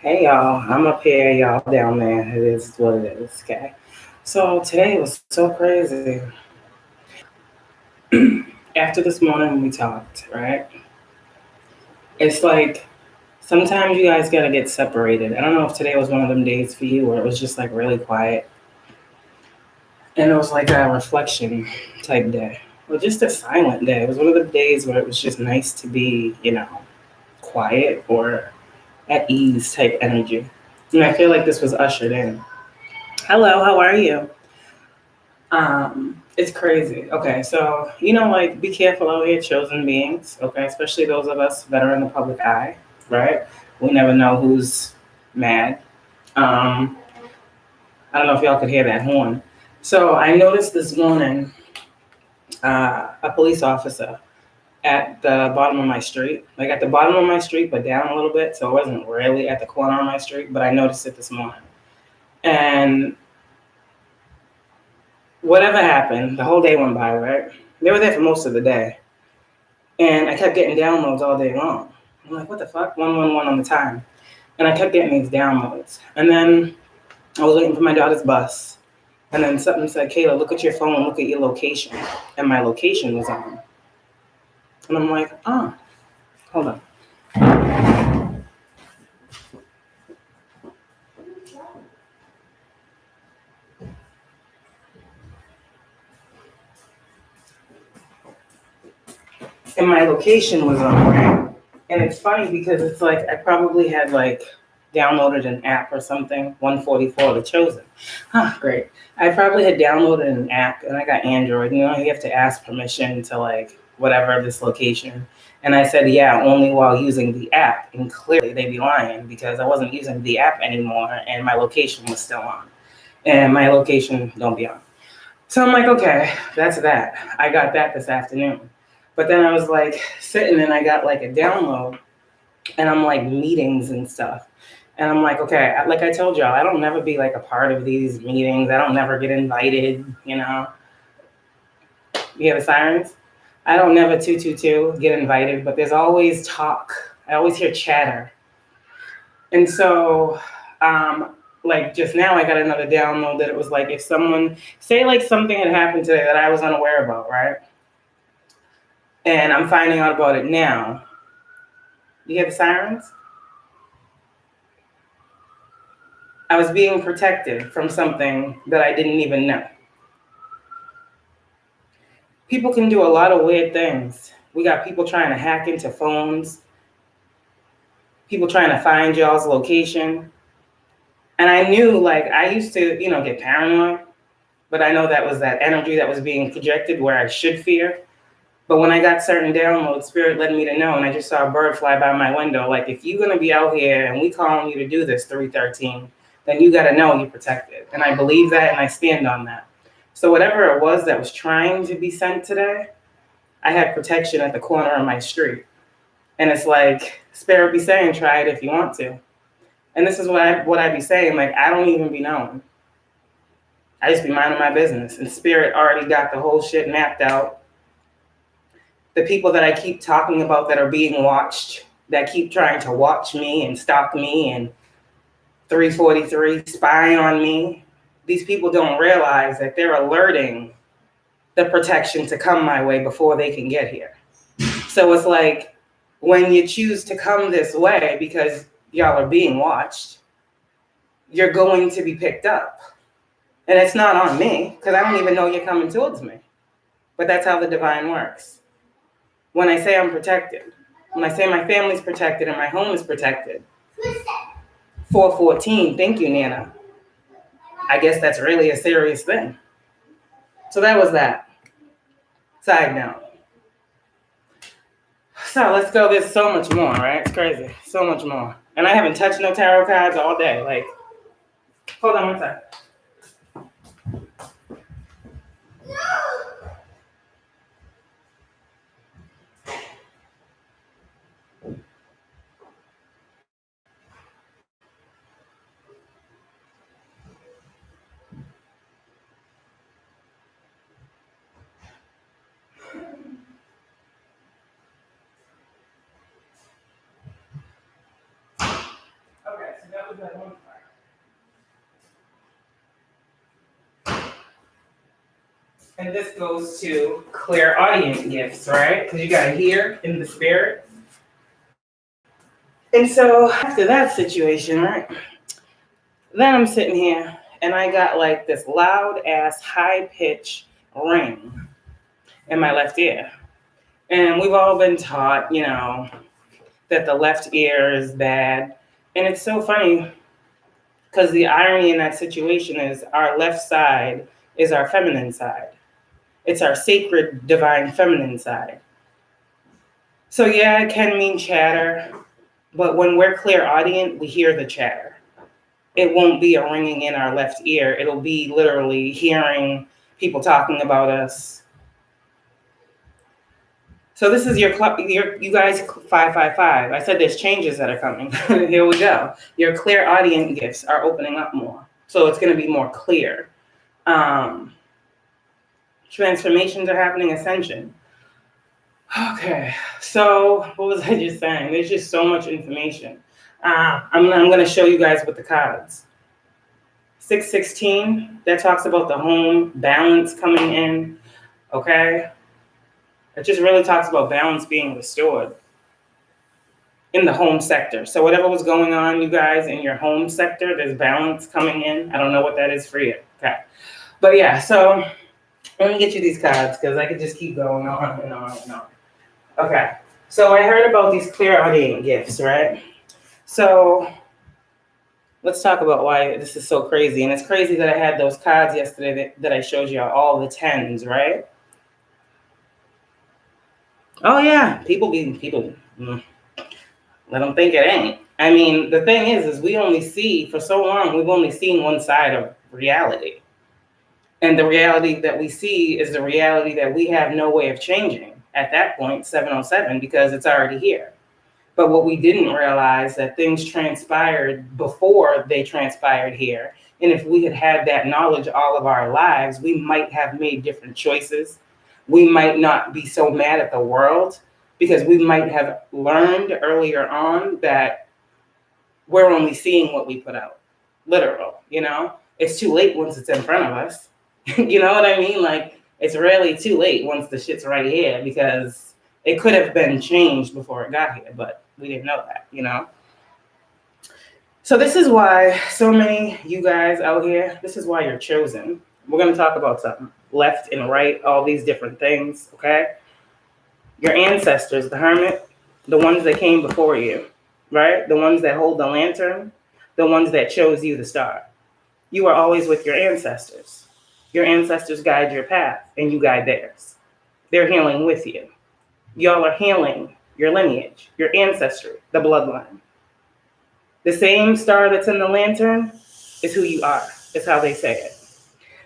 Hey y'all, I'm up here, y'all down there. It is what it is, okay? So today was so crazy. After this morning we talked, right? It's like sometimes you guys gotta get separated. I don't know if today was one of them days for you where it was just like really quiet. And it was like a reflection type day. Or just a silent day. It was one of the days where it was just nice to be, quiet or at ease type energy. And I feel like this was ushered in. Hello, how are you? It's crazy. Okay, so like be careful out here, chosen beings. Okay, especially those of us that are in the public eye, right? We never know who's mad. Um, I don't know if y'all could hear that horn. So I noticed this morning a police officer at the bottom of my street, like at the bottom of my street, but down a little bit. So it wasn't really at the corner of my street, but I noticed it this morning. And whatever happened, the whole day went by, right? They were there for most of the day. And I kept getting downloads all day long. I'm like, what the fuck? 111 on the time. And I kept getting these downloads. And then I was waiting for my daughter's bus. And then something said, Kayla, look at your phone, look at your location. And my location was on. And I'm like, hold on. And my location was on, right? And it's funny because it's like I probably had like downloaded an app or something, 144, The Chosen. Great. I probably had downloaded an app and I got Android. You have to ask permission to like whatever this location. And I said, yeah, only while using the app. And clearly they'd be lying because I wasn't using the app anymore and my location was still on. And my location don't be on. So I'm like, okay, that's that. I got that this afternoon. But then I was like sitting and I got like a download and I'm like meetings and stuff. And I'm like, okay, like I told y'all, I don't never be like a part of these meetings. I don't never get invited, You hear the sirens? I don't never get invited, but there's always talk. I always hear chatter. And so, like just now I got another download that it was like if someone, say like something had happened today that I was unaware about, right? And I'm finding out about it now. You hear the sirens? I was being protected from something that I didn't even know. People can do a lot of weird things. We got people trying to hack into phones, people trying to find y'all's location. And I knew, like, I used to, get paranoid, but I know that was that energy that was being projected where I should fear. But when I got certain downloads, Spirit led me to know, and I just saw a bird fly by my window. Like, if you're going to be out here and we calling you to do this 313, then you got to know you're protected. And I believe that, and I stand on that. So whatever it was that was trying to be sent today, I had protection at the corner of my street. And it's like, Spirit be saying, try it if you want to. And this is what I be saying, like, I don't even be knowing. I just be minding my business. And Spirit already got the whole shit mapped out. The people that I keep talking about that are being watched, that keep trying to watch me and stalk me and 343 spy on me, these people don't realize that they're alerting the protection to come my way before they can get here. So it's like when you choose to come this way because y'all are being watched, you're going to be picked up. And it's not on me because I don't even know you're coming towards me. But that's how the divine works. When I say I'm protected, when I say my family's protected and my home is protected, 414, thank you, Nana. I guess that's really a serious thing. So that was that. Side note. So let's go. There's so much more, right? It's crazy. So much more. And I haven't touched no tarot cards all day. Like, hold on one second. Okay, so was that one part? And this goes to clairaudient gifts, right? Because you got to hear in the spirit. And so after that situation, right? Then I'm sitting here and I got like this loud ass high pitch ring in my left ear. And we've all been taught, you know, that the left ear is bad. And it's so funny because the irony in that situation is our left side is our feminine side. It's our sacred, divine feminine side. So yeah, it can mean chatter, but when we're clairaudient, we hear the chatter. It won't be a ringing in our left ear. It'll be literally hearing people talking about us. So this is your you guys 555. I said there's changes that are coming. Here we go. Your clairaudient gifts are opening up more. So it's going to be more clear. Transformations are happening, ascension. Okay, so what was I just saying? There's just so much information. I'm going to show you guys with the cards. 616, that talks about the home balance coming in, okay? It just really talks about balance being restored in the home sector. So whatever was going on, you guys, in your home sector, there's balance coming in. I don't know what that is for you, okay? But yeah, so let me get you these cards because I could just keep going on and on and on. Okay, so I heard about these clairaudient gifts, right? So let's talk about why this is so crazy. And it's crazy that I had those cards yesterday that I showed you all the 10s, right? Oh yeah, people. Let them think it ain't. I mean, the thing is we only see, for so long, we've only seen one side of reality. And the reality that we see is the reality that we have no way of changing at that point, 707, because it's already here. But what we didn't realize that things transpired before they transpired here. And if we had had that knowledge all of our lives, we might have made different choices. We might not be so mad at the world because we might have learned earlier on that we're only seeing what we put out. Literal, you know? It's too late once it's in front of us. You know what I mean? Like, it's really too late once the shit's right here because it could have been changed before it got here, but we didn't know that, you know? So this is why so many you guys out here, this is why you're chosen. We're going to talk about something. Left and right, all these different things, okay? Your ancestors, the hermit, the ones that came before you, right? The ones that hold the lantern, the ones that chose you the star. You are always with your ancestors. Your ancestors guide your path and you guide theirs. They're healing with you. Y'all are healing your lineage, your ancestry, the bloodline. The same star that's in the lantern is who you are. It's how they say it.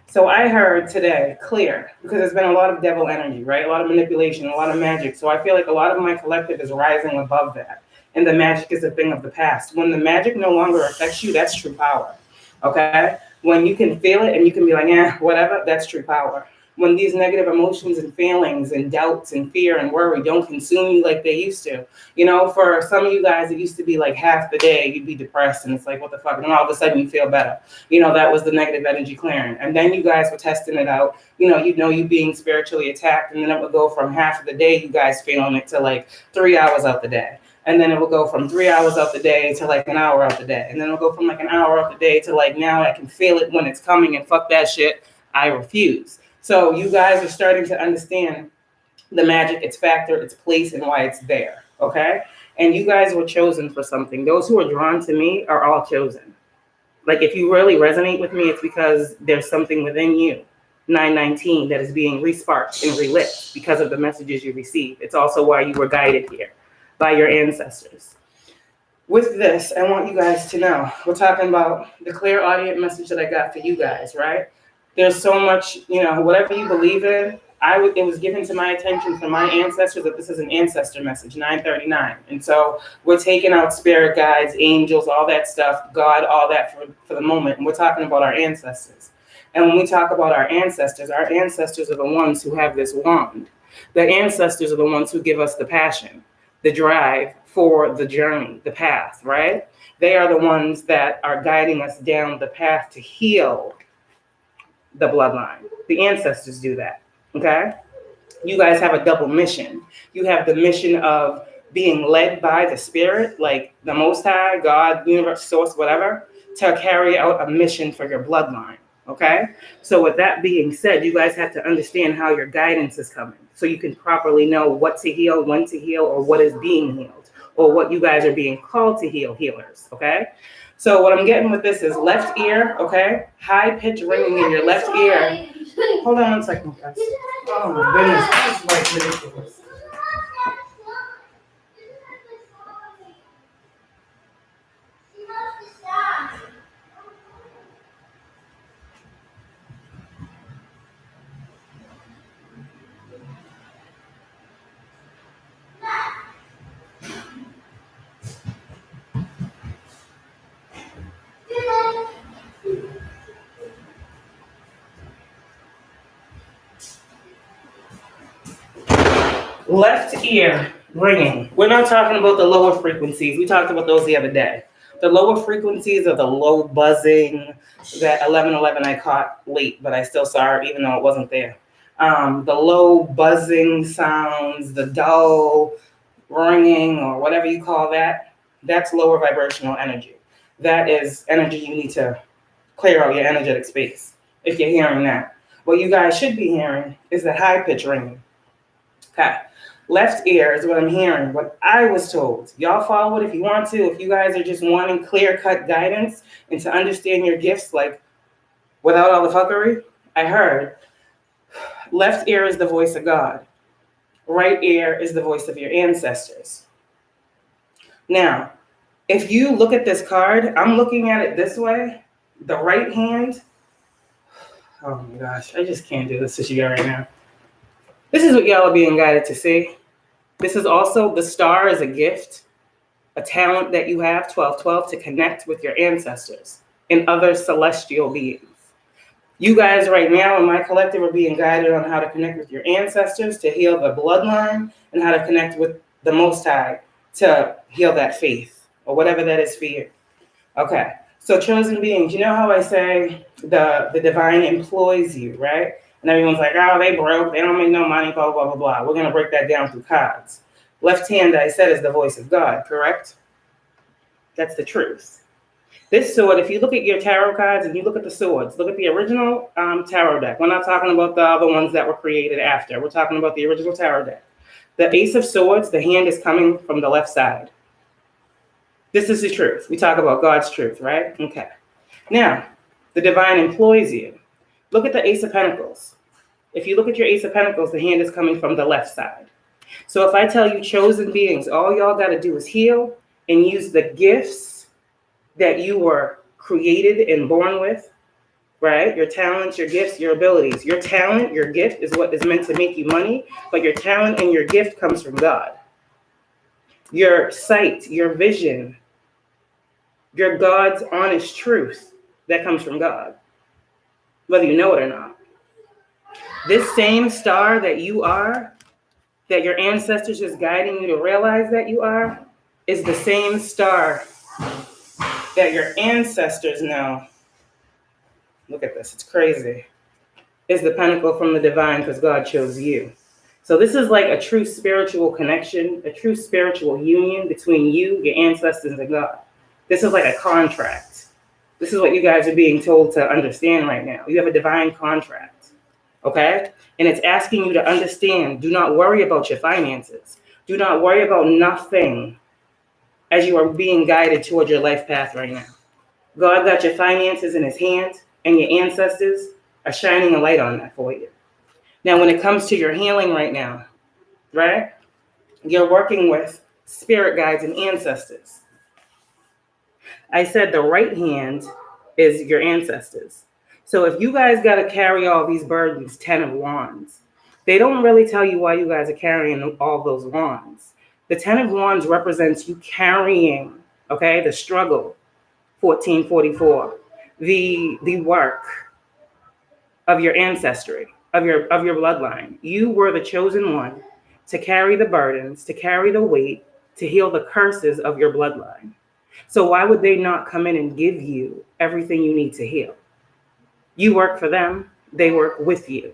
So I heard today, clear, because there's been a lot of devil energy, right? A lot of manipulation, a lot of magic. So I feel like a lot of my collective is rising above that. And the magic is a thing of the past. When the magic no longer affects you, that's true power, okay? When you can feel it and you can be like, whatever, that's true power. When these negative emotions and feelings and doubts and fear and worry don't consume you like they used to. You know, for some of you guys, it used to be like half the day you'd be depressed and it's like, what the fuck? And then all of a sudden you feel better. You know, that was the negative energy clearing. And then you guys were testing it out. You know, you being spiritually attacked, and then it would go from half of the day you guys feeling it to like 3 hours out the day. And then it will go from 3 hours out the day to like an hour out the day. And then it'll go from like an hour out the day to like, now I can feel it when it's coming and fuck that shit. I refuse. So you guys are starting to understand the magic, its factor, its place, and why it's there, okay? And you guys were chosen for something. Those who are drawn to me are all chosen. Like, if you really resonate with me, it's because there's something within you, 919, that is being re-sparked and relit because of the messages you receive. It's also why you were guided here by your ancestors. With this, I want you guys to know, we're talking about the clairaudient message that I got for you guys, right? There's so much, you know, whatever you believe in, it was given to my attention from my ancestors that this is an ancestor message, 939. And so we're taking out spirit guides, angels, all that stuff, God, all that for the moment. And we're talking about our ancestors. And when we talk about our ancestors are the ones who have this wand. The ancestors are the ones who give us the passion. the drive for the journey, the path, right? They are the ones that are guiding us down the path to heal the bloodline. The ancestors do that, okay? You guys have a double mission. You have the mission of being led by the spirit, like the Most High, God, universe, source, whatever, to carry out a mission for your bloodline, okay? So with that being said, you guys have to understand how your guidance is coming so you can properly know what to heal, when to heal, or what is being healed, or what you guys are being called to heal, healers, okay? So what I'm getting with this is left ear, okay? High pitch ringing in your left ear. Hold on one second, guys. Oh my goodness, this is like ridiculous. Left ear ringing. We're not talking about the lower frequencies. We talked about those the other day. The lower frequencies are the low buzzing. That 1111 I caught late, but I still saw it even though it wasn't there. The low buzzing sounds, the dull ringing or whatever you call that, that's lower vibrational energy. That is energy you need to clear out your energetic space if you're hearing that. What you guys should be hearing is the high pitch ringing. Okay. Left ear is what I'm hearing, what I was told. Y'all follow it if you want to. If you guys are just wanting clear-cut guidance and to understand your gifts, like without all the fuckery, I heard left ear is the voice of God. Right ear is the voice of your ancestors. Now, if you look at this card, I'm looking at it this way. The right hand. Oh my gosh, I just can't do this to you right now. This is what y'all are being guided to see. This is also, the star is a gift, a talent that you have, 1212, to connect with your ancestors and other celestial beings. You guys right now in my collective are being guided on how to connect with your ancestors to heal the bloodline and how to connect with the Most High to heal that faith or whatever that is for you. Okay, so chosen beings, you know how I say the divine employs you, right? And everyone's like, oh, they broke, they don't make no money, blah, blah, blah, blah. We're going to break that down through cards. Left hand, I said, is the voice of God, correct? That's the truth. This sword, if you look at your tarot cards and you look at the swords, look at the original tarot deck. We're not talking about the other ones that were created after. We're talking about the original tarot deck. The Ace of Swords, the hand is coming from the left side. This is the truth. We talk about God's truth, right? Okay. Now, the divine employs you. Look at the Ace of Pentacles. If you look at your Ace of Pentacles, the hand is coming from the left side. So if I tell you chosen beings, all y'all got to do is heal and use the gifts that you were created and born with, right? Your talents, your gifts, your abilities. Your talent, your gift is what is meant to make you money, but your talent and your gift comes from God. Your sight, your vision, your God's honest truth, that comes from God, whether you know it or not. This same star that you are, that your ancestors is guiding you to realize that you are, is the same star that your ancestors know. Look at this, it's crazy. Is the pentacle from the divine because God chose you. So this is like a true spiritual connection, a true spiritual union between you, your ancestors, and God. This is like a contract. This is what you guys are being told to understand right now. You have a divine contract. Okay? And it's asking you to understand, do not worry about your finances. Do not worry about nothing as you are being guided towards your life path right now. God got your finances in his hand, and your ancestors are shining a light on that for you. Now, when it comes to your healing right now, right, you're working with spirit guides and ancestors. I said the right hand is your ancestors. So if you guys got to carry all these burdens, 10 of Wands, they don't really tell you why you guys are carrying all those wands. The 10 of Wands represents you carrying, okay, the struggle, 1444, the work of your ancestry, of your bloodline. You were the chosen one to carry the burdens, to carry the weight, to heal the curses of your bloodline. So why would they not come in and give you everything you need to heal? You work for them, they work with you.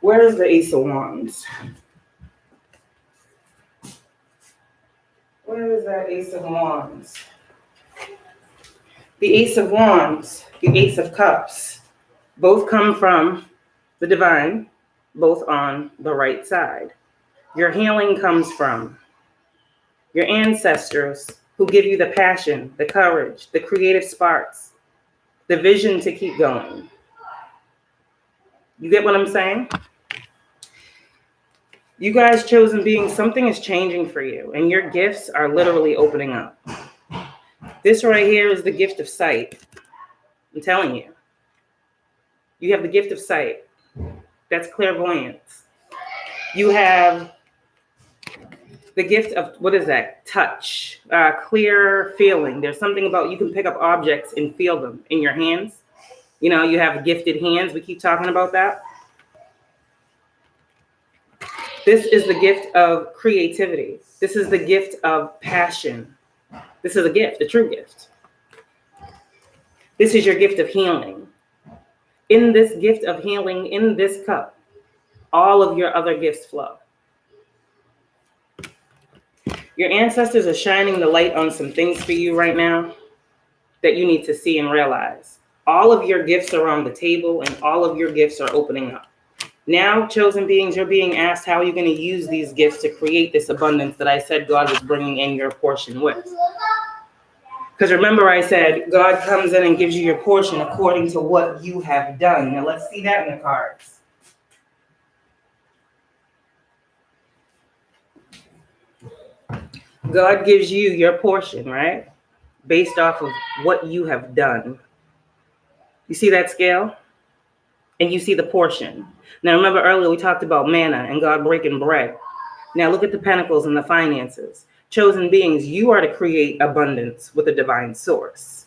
Where is the Ace of Wands? Where is that Ace of Wands? The Ace of Wands, the Ace of Cups, both come from the divine, both on the right side. Your healing comes from your ancestors who give you the passion, the courage, the creative sparks, the vision to keep going. You get what I'm saying? You guys, chosen beings, something is changing for you, and your gifts are literally opening up. This right here is the gift of sight. I'm telling you. You have the gift of sight. That's clairvoyance. You have the gift of, what is that? Touch, clear feeling. There's something about you can pick up objects and feel them in your hands. You know, you have gifted hands. We keep talking about that. This is the gift of creativity. This is the gift of passion. This is a gift, a true gift. This is your gift of healing. In this gift of healing, in this cup, all of your other gifts flow. Your ancestors are shining the light on some things for you right now that you need to see and realize. All of your gifts are on the table and all of your gifts are opening up. Now, chosen beings, you're being asked, how are you going to use these gifts to create this abundance that I said God was bringing in your portion with? Because remember I said, God comes in and gives you your portion according to what you have done. Now, let's see that in the cards. God gives you your portion, right? Based off of what you have done. You see that scale? And you see the portion. Now, remember earlier we talked about manna and God breaking bread. Now, look at the pentacles and the finances. Chosen beings, you are to create abundance with a divine source.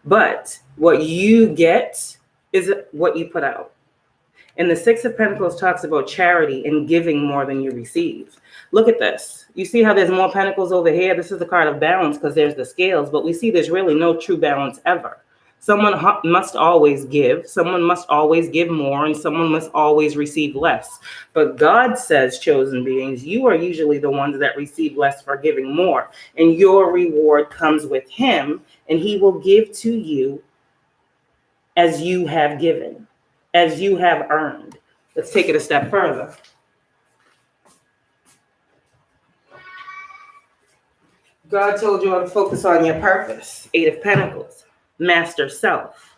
But what you get is what you put out. And the Six of Pentacles talks about charity and giving more than you receive. Look at this. You see how there's more pentacles over here? This is the card of balance because there's the scales, but we see there's really no true balance ever. Someone must always give. Someone must always give more, and someone must always receive less. But God says, chosen beings, you are usually the ones that receive less for giving more. And your reward comes with him, and he will give to you as you have given, as you have earned. Let's take it a step further. God told you to focus on your purpose. Eight of Pentacles. Master self.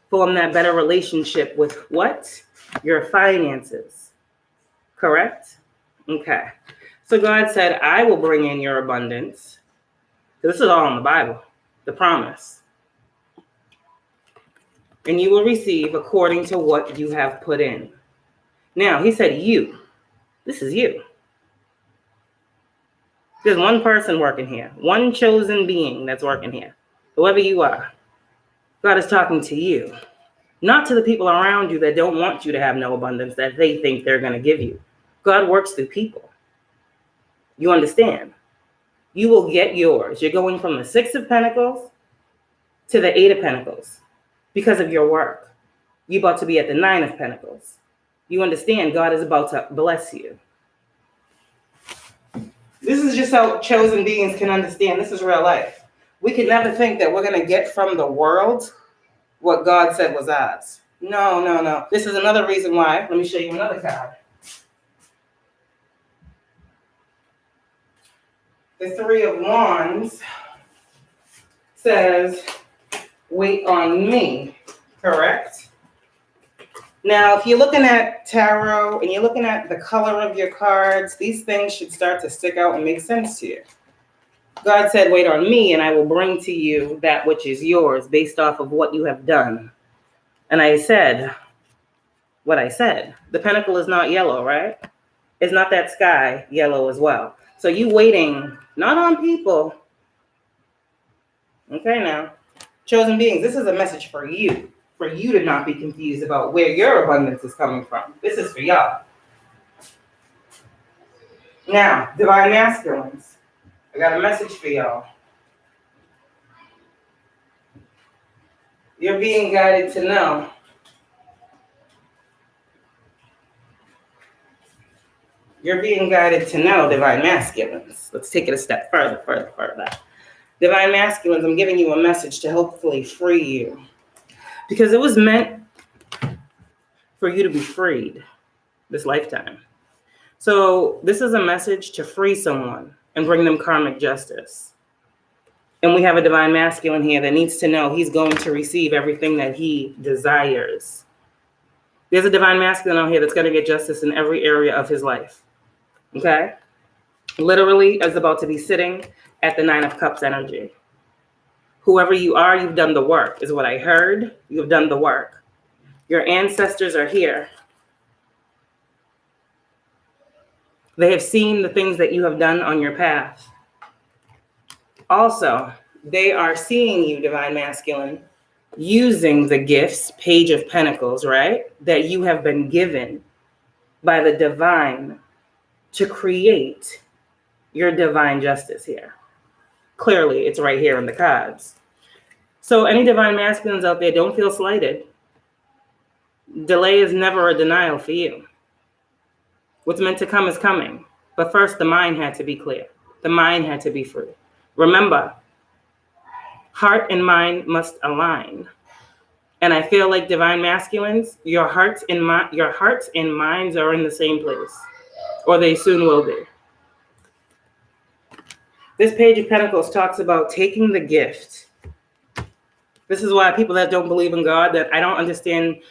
Form that better relationship with what? Your finances. Correct? Okay. So God said, I will bring in your abundance. This is all in the Bible. The promise. And you will receive according to what you have put in. Now, he said you. This is you. There's one person working here. One chosen being that's working here. Whoever you are. God is talking to you. Not to the people around you that don't want you to have no abundance that they think they're going to give you. God works through people. You understand? You will get yours. You're going from the Six of Pentacles to the Eight of Pentacles because of your work. You're about to be at the Nine of Pentacles. You understand God is about to bless you. This is just how chosen beings can understand. This is real life. We can never think that we're going to get from the world what God said was ours. No, no, no. This is another reason why. Let me show you another card. The Three of Wands says, wait on me. Correct? Now, if you're looking at tarot and you're looking at the color of your cards, these things should start to stick out and make sense to you. God said, wait on me, and I will bring to you that which is yours based off of what you have done. And I said what I said. The pentacle is not yellow, right? It's not that sky yellow as well. So you waiting, not on people. Okay, now. Chosen beings, this is a message for you to not be confused about where your abundance is coming from. This is for y'all. Now, divine masculines, I got a message for y'all. You're being guided to know divine masculines. Let's take it a step further. Divine masculines, I'm giving you a message to hopefully free you. Because it was meant for you to be freed this lifetime. So this is a message to free someone and bring them karmic justice. And we have a divine masculine here that needs to know he's going to receive everything that he desires. There's a divine masculine out here that's going to get justice in every area of his life. Okay? Literally is about to be sitting at the 9 of Cups energy. Whoever you are, you've done the work, is what I heard. You've done the work. Your ancestors are here. They have seen the things that you have done on your path. Also, they are seeing you, divine masculine, using the gifts, Page of Pentacles, right, that you have been given by the divine to create your divine justice here. Clearly, it's right here in the cards. So any divine masculines out there, don't feel slighted. Delay is never a denial for you. What's meant to come is coming. But first, the mind had to be clear. The mind had to be free. Remember, heart and mind must align. And I feel like divine masculines, your hearts and minds are in the same place, or they soon will be. This Page of Pentacles talks about taking the gift. This is why people that don't believe in God, that I don't understand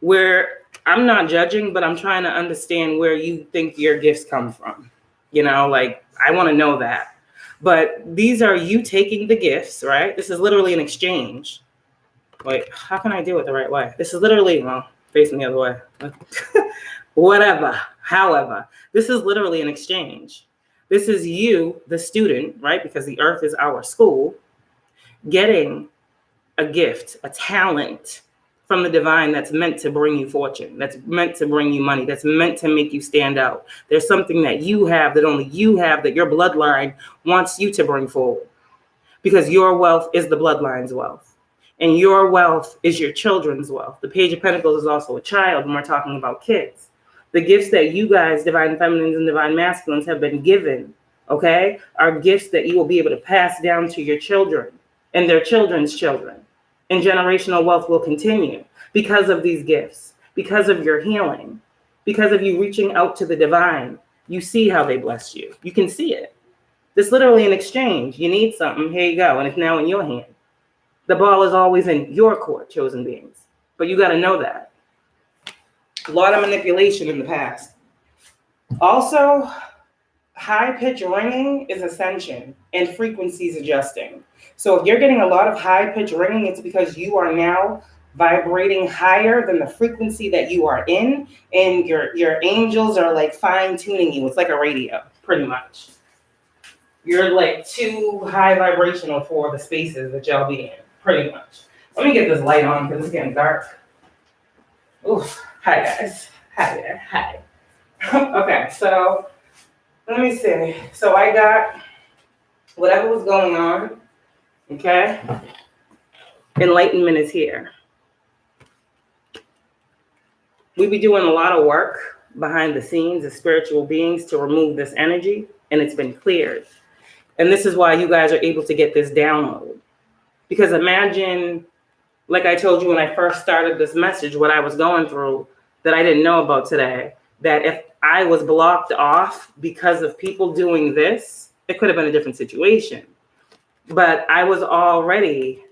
where, I'm not judging, but I'm trying to understand where you think your gifts come from. You know, like, I want to know that. But these are you taking the gifts, right? This is literally an exchange. Wait, how can I do it the right way? This is literally, well, facing the other way. Whatever, however, this is literally an exchange. This is you, the student, right? Because the earth is our school, getting a gift, a talent from the divine that's meant to bring you fortune, that's meant to bring you money, that's meant to make you stand out. There's something that you have that only you have, that your bloodline wants you to bring forward. Because your wealth is the bloodline's wealth. And your wealth is your children's wealth. The Page of Pentacles is also a child when we're talking about kids. The gifts that you guys, divine feminines and divine masculines, have been given, okay, are gifts that you will be able to pass down to your children and their children's children. And generational wealth will continue because of these gifts, because of your healing, because of you reaching out to the divine. You see how they bless you. You can see it. This is literally an exchange. You need something, here you go, and it's now in your hand. The ball is always in your court, chosen beings. But you got to know that. A lot of manipulation in the past. Also, high pitch ringing is ascension and frequencies adjusting. So if you're getting a lot of high pitch ringing, it's because you are now vibrating higher than the frequency that you are in, and your angels are like fine tuning you. It's like a radio, pretty much. You're like too high vibrational for the spaces that y'all be in, pretty much. Let me get this light on because it's getting dark. Oof. Hi guys. Hi there. Hi. Okay, so let me see. So I got whatever was going on. Okay. Enlightenment is here. We be doing a lot of work behind the scenes as spiritual beings to remove this energy, and it's been cleared. And this is why you guys are able to get this download. Because imagine, like I told you when I first started this message, what I was going through that I didn't know about today, that if I was blocked off because of people doing this, it could have been a different situation. But I was already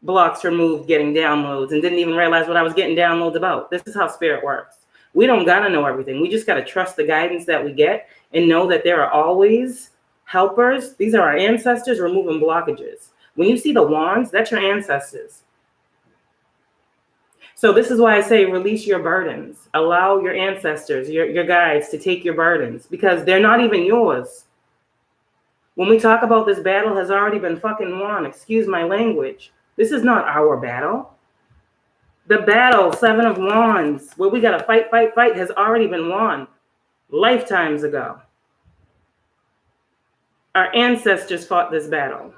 blocks removed, getting downloads, and didn't even realize what I was getting downloads about. This is how spirit works. We don't got to know everything. We just got to trust the guidance that we get and know that there are always helpers. These are our ancestors removing blockages. When you see the wands, that's your ancestors. So this is why I say release your burdens. Allow your ancestors, your guides to take your burdens, because they're not even yours. When we talk about this battle has already been fucking won, excuse my language. This is not our battle. The battle, 7 of Wands, where we got to fight, has already been won. lifetimes ago. Our ancestors fought this battle.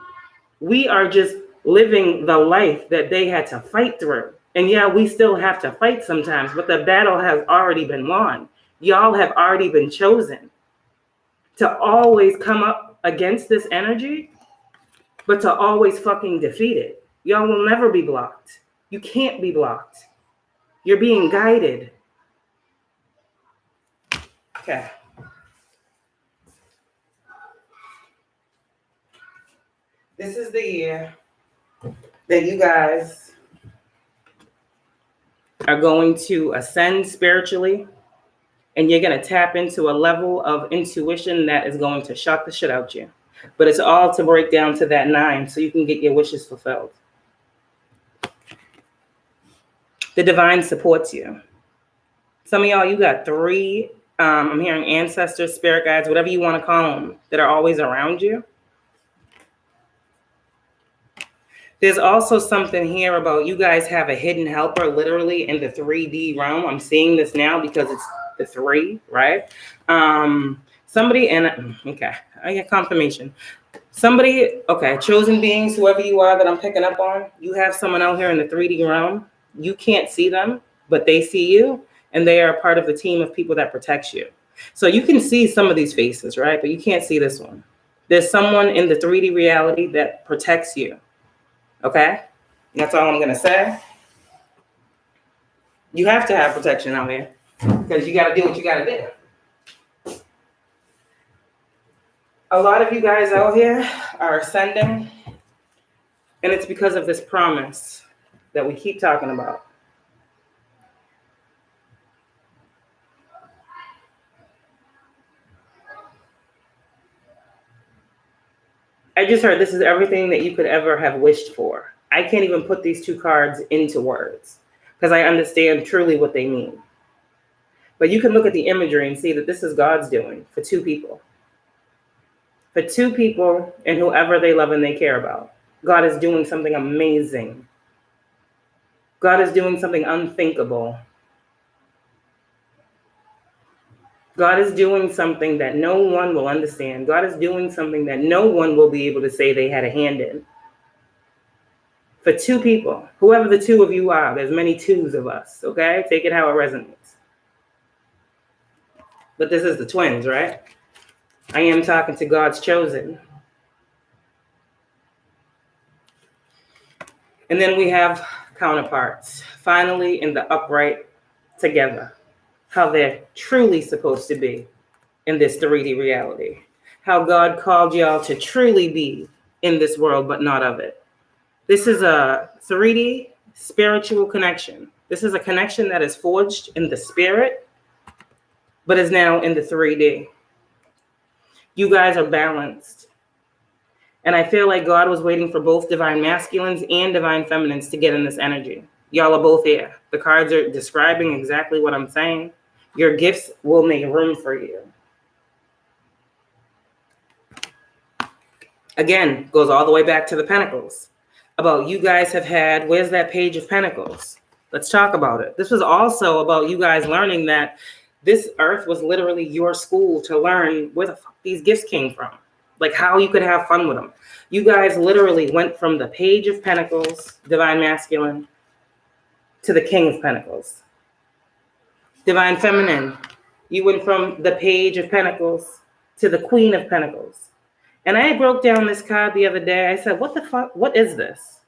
We are just living the life that they had to fight through. And yeah, we still have to fight sometimes, but the battle has already been won. Y'all have already been chosen to always come up against this energy, but to always fucking defeat it. Y'all will never be blocked. You can't be blocked. You're being guided. Okay. This is the year that you guys are going to ascend spiritually, and you're going to tap into a level of intuition that is going to shock the shit out you. But it's all to break down to that 9 so you can get your wishes fulfilled. The divine supports you. Some of y'all, you got 3, I'm hearing ancestors, spirit guides, whatever you want to call them, that are always around you. There's also something here about you guys have a hidden helper literally in the 3D realm. I'm seeing this now because it's the 3, right? Somebody, and okay, I get confirmation. Somebody, okay, chosen beings, whoever you are that I'm picking up on, you have someone out here in the 3D realm. You can't see them, but they see you, and they are a part of the team of people that protects you. So you can see some of these faces, right? But you can't see this one. There's someone in the 3D reality that protects you. Okay, that's all I'm gonna say. You have to have protection out here because you gotta do what you gotta do. A lot of you guys out here are ascending, and it's because of this promise that we keep talking about. I just heard this is everything that you could ever have wished for. I can't even put these 2 cards into words because I understand truly what they mean. But you can look at the imagery and see that this is God's doing for 2 people. For 2 people and whoever they love and they care about. God is doing something amazing. God is doing something unthinkable. God is doing something that no one will understand. God is doing something that no one will be able to say they had a hand in. For 2 people, whoever the 2 of you are, there's many 2s of us, okay? Take it how it resonates. But this is the twins, right? I am talking to God's chosen. And then we have counterparts, finally in the upright together. How they're truly supposed to be in this 3D reality. How God called y'all to truly be in this world, but not of it. This is a 3D spiritual connection. This is a connection that is forged in the spirit, but is now in the 3D. You guys are balanced. And I feel like God was waiting for both divine masculines and divine feminines to get in this energy. Y'all are both here. The cards are describing exactly what I'm saying. Your gifts will make room for you. Again, goes all the way back to the Pentacles. About you guys have had, where's that Page of Pentacles? Let's talk about it. This was also about you guys learning that this earth was literally your school to learn where the fuck these gifts came from. Like how you could have fun with them. You guys literally went from the Page of Pentacles, divine masculine, to the King of Pentacles. Divine feminine, you went from the Page of Pentacles to the Queen of Pentacles. And I broke down this card the other day. I said, what the fuck? What is this?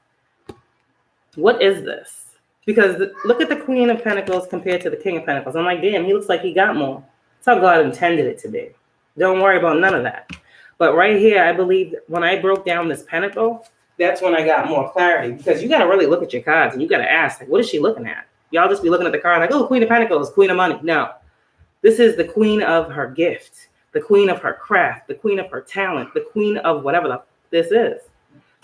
What is this? Because look at the Queen of Pentacles compared to the King of Pentacles. I'm like, damn, he looks like he got more. That's how God intended it to be. Don't worry about none of that. But right here, I believe when I broke down this pentacle, that's when I got more clarity. Because you got to really look at your cards and you got to ask, like, what is she looking at? Y'all just be looking at the card like, oh, Queen of Pentacles, Queen of Money. No, this is the queen of her gift, the queen of her craft, the queen of her talent, the queen of whatever this is.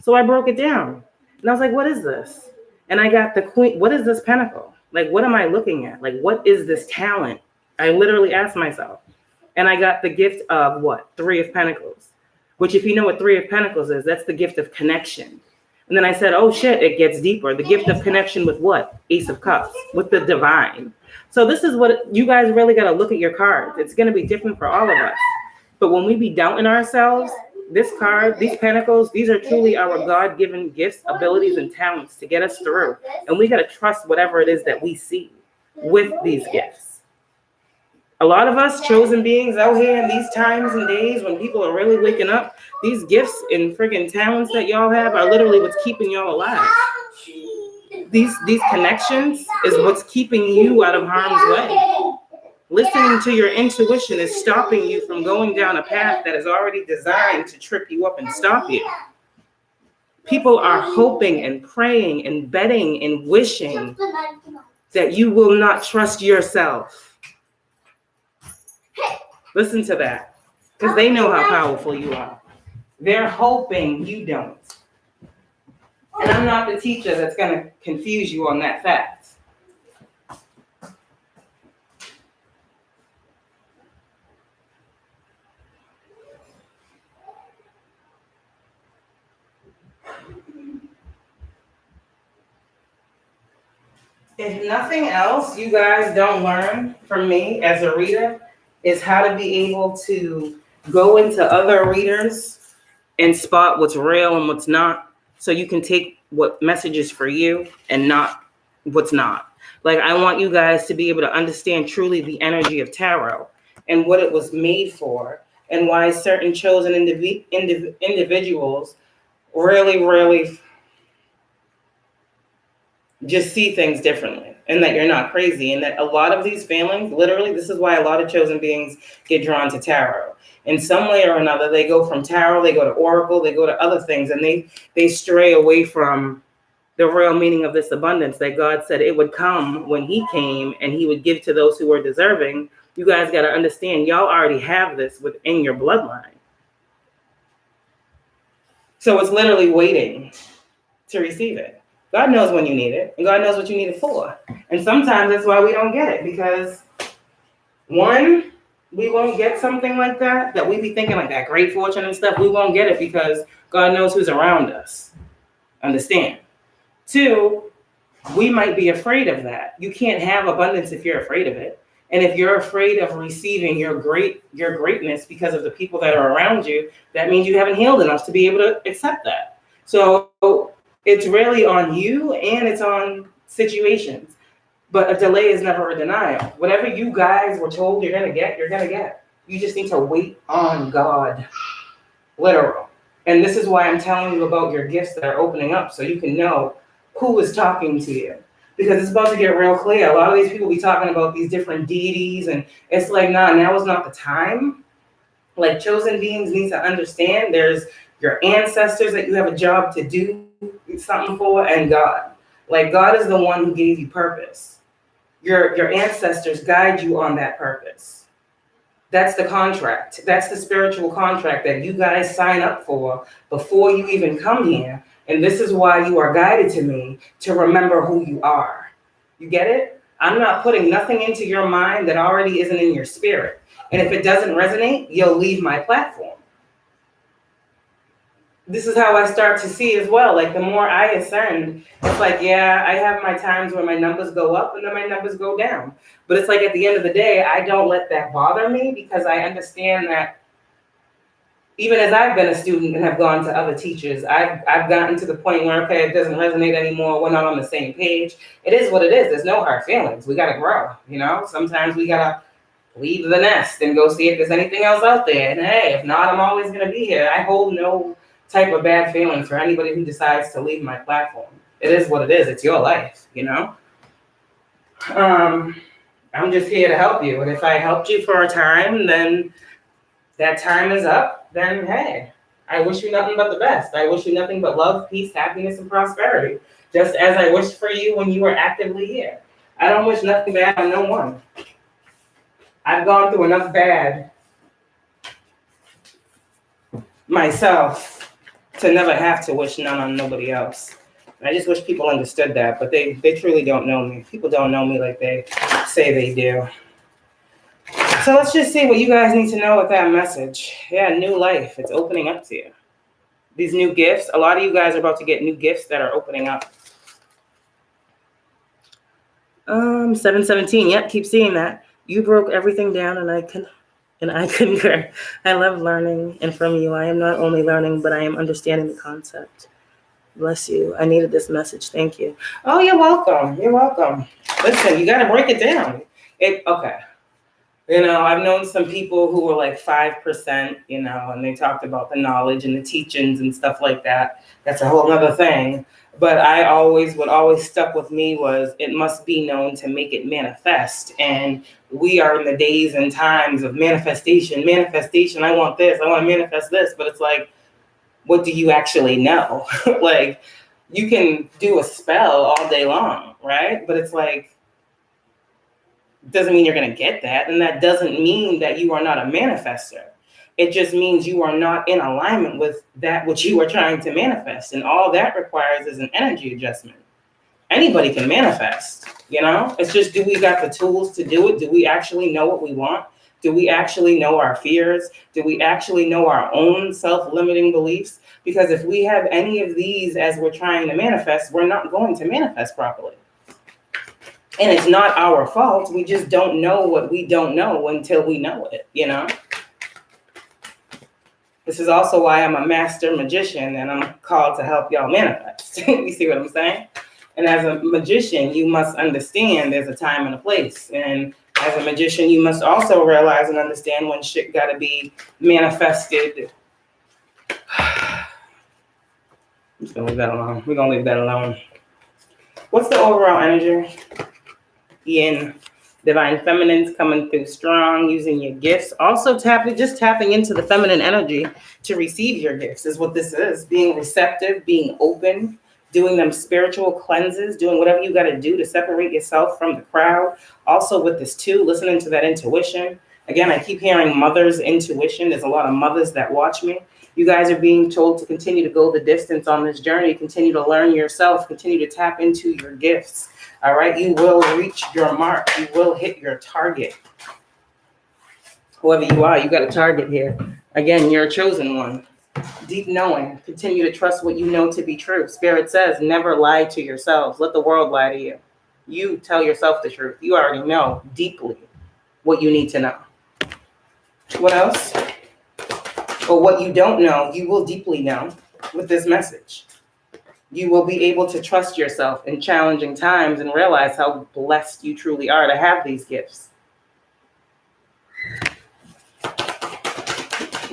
So I broke it down and I was like, what is this? And I got the queen. What is this pentacle? Like, what am I looking at? Like, what is this talent? I literally asked myself. And I got the gift of what? 3 of Pentacles, which if you know what 3 of Pentacles is, that's the gift of connection. And then I said, oh shit, it gets deeper. The gift of connection with what? Ace of Cups, with the divine. So this is what you guys really got to look at your cards. It's going to be different for all of us. But when we be doubting ourselves, this card, these pentacles, these are truly our God-given gifts, abilities, and talents to get us through. And we got to trust whatever it is that we see with these gifts. A lot of us chosen beings out here in these times and days when people are really waking up, these gifts and friggin' talents that y'all have are literally what's keeping y'all alive. These connections is what's keeping you out of harm's way. Listening to your intuition is stopping you from going down a path that is already designed to trip you up and stop you. People are hoping and praying and betting and wishing that you will not trust yourself. Listen to that, because they know how powerful you are. They're hoping you don't. And I'm not the teacher that's going to confuse you on that fact. If nothing else, you guys don't learn from me as a reader is how to be able to go into other readers and spot what's real and what's not, so you can take what messages for you and not what's not. Like, I want you guys to be able to understand truly the energy of tarot and what it was made for, and why certain chosen individuals really just see things differently, and that you're not crazy, and that a lot of these families, literally, this is why a lot of chosen beings get drawn to tarot. In some way or another, they go from tarot, they go to oracle, they go to other things, and they stray away from the real meaning of this abundance that God said it would come when he came, and he would give to those who were deserving. You guys got to understand, y'all already have this within your bloodline. So it's literally waiting to receive it. God knows when you need it, and God knows what you need it for. And sometimes that's why we don't get it, because one, we won't get something like that we be thinking like that great fortune and stuff. We won't get it because God knows who's around us. Understand? Two, we might be afraid of that. You can't have abundance if you're afraid of it. And if you're afraid of receiving your greatness because of the people that are around you, that means you haven't healed enough to be able to accept that. So it's really on you, and it's on situations. But a delay is never a denial. Whatever you guys were told you're gonna get, you're gonna get. You just need to wait on God. Literal. And this is why I'm telling you about your gifts that are opening up, so you can know who is talking to you. Because it's about to get real clear. A lot of these people be talking about these different deities, and it's like, nah, now is not the time. Like, chosen beings need to understand there's your ancestors that you have a job to do something for, and God. Like, God is the one who gave you purpose. Your ancestors guide you on that purpose. That's the contract. That's the spiritual contract that you guys sign up for before you even come here. And this is why you are guided to me, to remember who you are. You get it? I'm not putting nothing into your mind that already isn't in your spirit. And if it doesn't resonate, you'll leave my platform. This is how I start to see as well. Like, the more I ascend, it's like, yeah, I have my times where my numbers go up and then my numbers go down. But it's like, at the end of the day, I don't let that bother me, because I understand that even as I've been a student and have gone to other teachers, I've gotten to the point where, okay, it doesn't resonate anymore. We're not on the same page. It is what it is. There's no hard feelings. We got to grow, you know? Sometimes we got to leave the nest and go see if there's anything else out there. And hey, if not, I'm always going to be here. I hold no type of bad feelings for anybody who decides to leave my platform. It is what it is. It's your life, you know? I'm just here to help you. And if I helped you for a time, then that time is up, then hey, I wish you nothing but the best. I wish you nothing but love, peace, happiness, and prosperity. Just as I wished for you when you were actively here. I don't wish nothing bad on no one. I've gone through enough bad myself to never have to wish none on nobody else. I just wish people understood that, but they truly don't know me. People don't know me like they say they do. So let's just see what you guys need to know with that message. Yeah, new life. It's opening up to you. These new gifts. A lot of you guys are about to get new gifts that are opening up. 717. Yep, keep seeing that. You broke everything down, and I concur. I love learning, and from you, I am not only learning, but I am understanding the concept. Bless you. I needed this message. Thank you. Oh, you're welcome. You're welcome. Listen, you got to break it down. Okay. You know, I've known some people who were like 5%, you know, and they talked about the knowledge and the teachings and stuff like that. That's a whole other thing. But what always stuck with me was it must be known to make it manifest. And we are in the days and times of manifestation. I want this. I want to manifest this. But it's like, what do you actually know? Like, you can do a spell all day long, right? But it's like, doesn't mean you're going to get that. And that doesn't mean that you are not a manifester. It just means you are not in alignment with that which you are trying to manifest. And all that requires is an energy adjustment. Anybody can manifest, you know? It's just, do we got the tools to do it? Do we actually know what we want? Do we actually know our fears? Do we actually know our own self-limiting beliefs? Because if we have any of these as we're trying to manifest, we're not going to manifest properly. And it's not our fault. We just don't know what we don't know until we know it, you know? This is also why I'm a master magician and I'm called to help y'all manifest. You see what I'm saying? And as a magician, you must understand there's a time and a place. And as a magician, you must also realize and understand when shit gotta be manifested. I'm just gonna leave that alone. We're gonna leave that alone. What's the overall energy? Yin, divine feminines coming through strong, using your gifts. Also tapping into the feminine energy to receive your gifts is what this is. Being receptive, being open, doing them spiritual cleanses, doing whatever you got to do to separate yourself from the crowd. Also with this too, listening to that intuition. Again, I keep hearing mother's intuition. There's a lot of mothers that watch me. You guys are being told to continue to go the distance on this journey, continue to learn yourself, continue to tap into your gifts. All right, you will reach your mark. You will hit your target. Whoever you are, you got a target here. Again, you're a chosen one. Deep knowing. Continue to trust what you know to be true. Spirit says, never lie to yourselves. Let the world lie to you. You tell yourself the truth. You already know deeply what you need to know. What else? Or what you don't know, you will deeply know with this message. You will be able to trust yourself in challenging times and realize how blessed you truly are to have these gifts.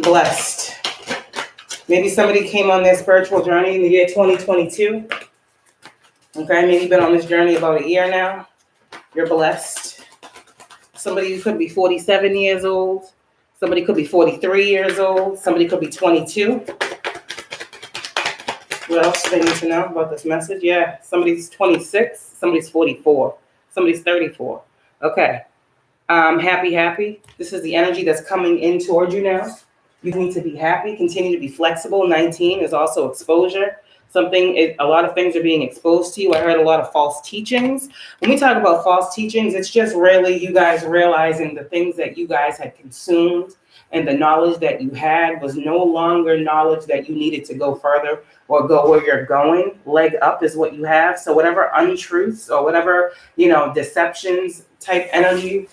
Blessed. Maybe somebody came on their spiritual journey in the year 2022. Okay, maybe you've been on this journey about a year now. You're blessed. Somebody could be 47 years old. Somebody could be 43 years old. Somebody could be 22. What else do they need to know about this message? Yeah, somebody's 26, somebody's 44, somebody's 34. Okay, happy. This is the energy that's coming in toward you now. You need to be happy, continue to be flexible. 19 is also exposure. A lot of things are being exposed to you. I heard a lot of false teachings. When we talk about false teachings, it's just really you guys realizing the things that you guys had consumed and the knowledge that you had was no longer knowledge that you needed to go further or go where you're going. Leg up is what you have. So whatever untruths or whatever, deceptions type energy,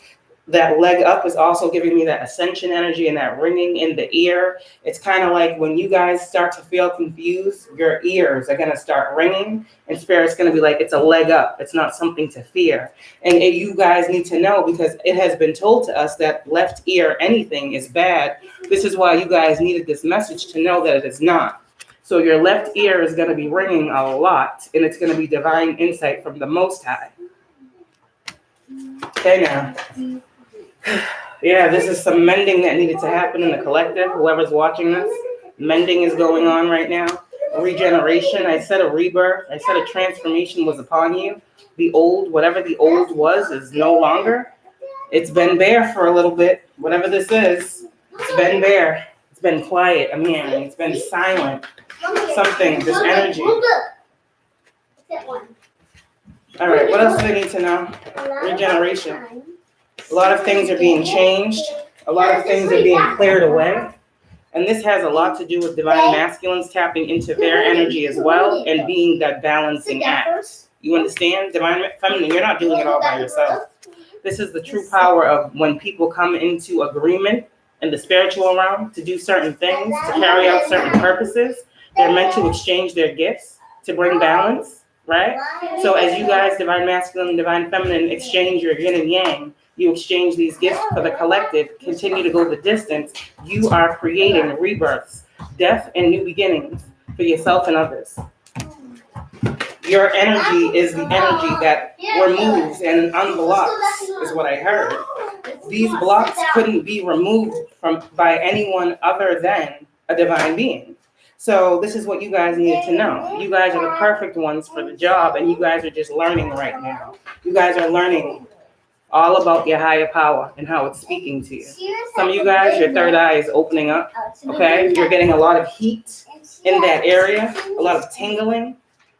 that leg up is also giving me that ascension energy and that ringing in the ear. It's kind of like when you guys start to feel confused, your ears are going to start ringing and Spirit's going to be like, it's a leg up. It's not something to fear. And you guys need to know because it has been told to us that left ear anything is bad. This is why you guys needed this message to know that it is not. So your left ear is going to be ringing a lot and it's going to be divine insight from the Most High. Okay, now. Yeah, this is some mending that needed to happen in the collective. Whoever's watching this, mending is going on right now. Regeneration. I said a rebirth. I said a transformation was upon you. The old, whatever the old was, is no longer. It's been bare for a little bit. Whatever this is, it's been bare. It's been quiet. I'm hearing. It's been silent. Something, this energy. All right, what else do they need to know? Regeneration. A lot of things are being changed. A lot of things are being cleared away. And this has a lot to do with divine masculines tapping into their energy as well and being that balancing act. You understand? Divine feminine, you're not doing it all by yourself. This is the true power of when people come into agreement in the spiritual realm to do certain things, to carry out certain purposes. They're meant to exchange their gifts to bring balance, right? So as you guys, divine masculine and divine feminine, exchange your yin and yang, you exchange these gifts for the collective, continue to go the distance, you are creating rebirths, death, and new beginnings for yourself and others. Your energy is the energy that removes and unblocks, is what I heard. These blocks couldn't be removed by anyone other than a divine being. So this is what you guys need to know. You guys are the perfect ones for the job, and you guys are just learning right now. You guys are learning all about your higher power and how it's speaking to you. Some of you guys, your third eye is opening up, okay? You're getting a lot of heat in that area, a lot of tingling,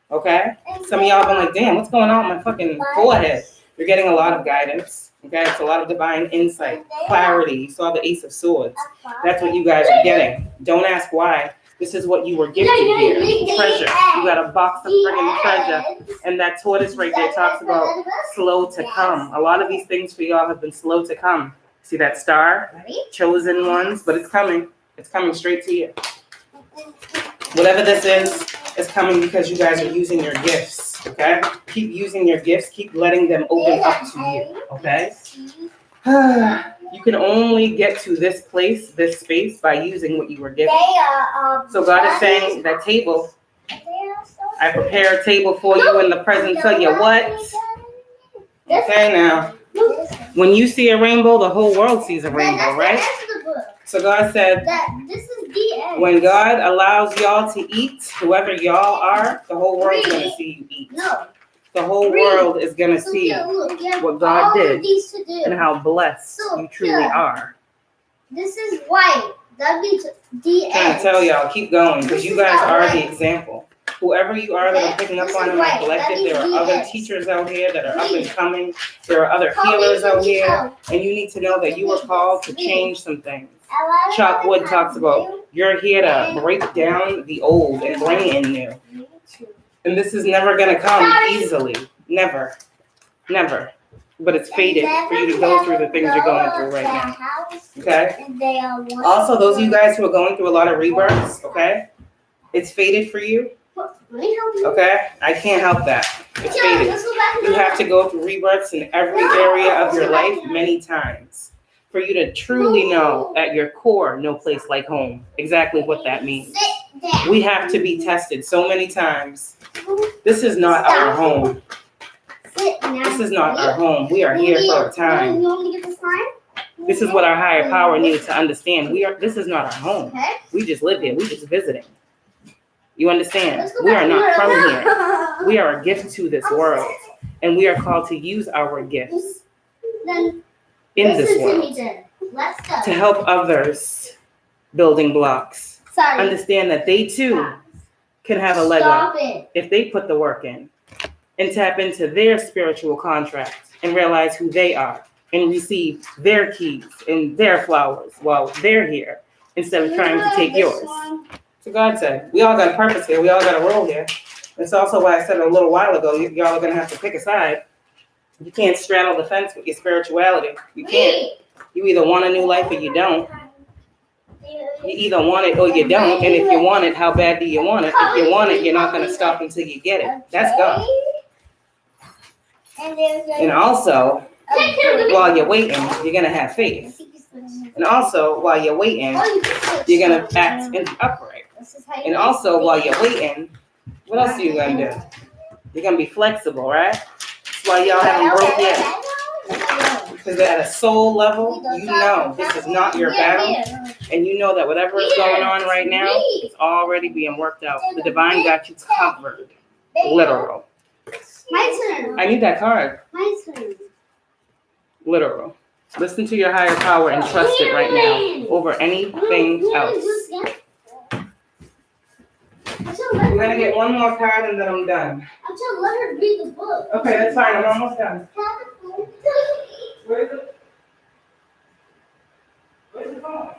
okay? Some of y'all been like, damn, what's going on with my fucking forehead? You're getting a lot of guidance, okay? It's a lot of divine insight, clarity. You saw the Ace of Swords. That's what you guys are getting. Don't ask why. This is what you were gifted here. Treasure. You got a box of friggin' treasure. And that tortoise right there talks about slow to come. A lot of these things for y'all have been slow to come. See that star? Chosen ones, but it's coming. It's coming straight to you. Whatever this is coming because you guys are using your gifts, okay? Keep using your gifts. Keep letting them open up to you, okay? You can only get to this place, this space, by using what you were given. So God is saying that table, I prepare a table for you in the presence of your what? Okay, now, when you see a rainbow, the whole world sees a rainbow, right? So God said, when God allows y'all to eat, whoever y'all are, the whole world's going to see you eat. The whole world is going to see what God did and how blessed you truly are. This is white. That means the I'm trying to tell y'all, keep going, because you guys are the example. Whoever you are that are picking up on in my collective, there are other teachers out here that are up and coming. There are other healers out here, and you need to know that you are called to change some things. Chuck Wood talks about, you're here to break down the old and bring in new. And this is never going to come easily. Never. Never. But it's fated for you to go through the things you're going through right now. Okay? Also, those of you guys who are going through a lot of rebirths, okay? It's fated for you. Okay? I can't help that. It's fated. You have to go through rebirths in every area of your life many times for you to truly know at your core, no place like home. Exactly what that means. We have to be tested so many times. This is not our home. This is not our home. We are here for a time. This is what our higher power needs to understand. This is not our home. We just live here. We just visiting. You understand? We are not from here. We are a gift to this world. And we are called to use our gifts in this world to help others building blocks. Understand that they too can have a leg up if they put the work in and tap into their spiritual contract and realize who they are and receive their keys and their flowers while they're here instead of trying to take yours. So God said, we all got a purpose here. We all got a role here. It's also why I said a little while ago, y'all are going to have to pick a side. You can't straddle the fence with your spirituality. You can't. You either want a new life or you don't. You either want it or you don't. And if you want it, how bad do you want it? If you want it, you're not going to stop until you get it. That's God. And also, while you're waiting, you're going to have faith. And also, while you're waiting, you're going to act in the upright. And also, while you're waiting, what else are you going to do? You're going to be flexible, right? That's why y'all haven't broke yet. Because at a soul level, you know this is not your battle. And you know that whatever is going on right now is already being worked out. The divine got you covered. Literal. My turn. I need that card. My turn. Literal. Listen to your higher power and trust it right now over anything else. I'm going to get one more card and then I'm done. I'm trying to let her read the book. Okay, that's fine. I'm almost done. Where is it? Where's the phone?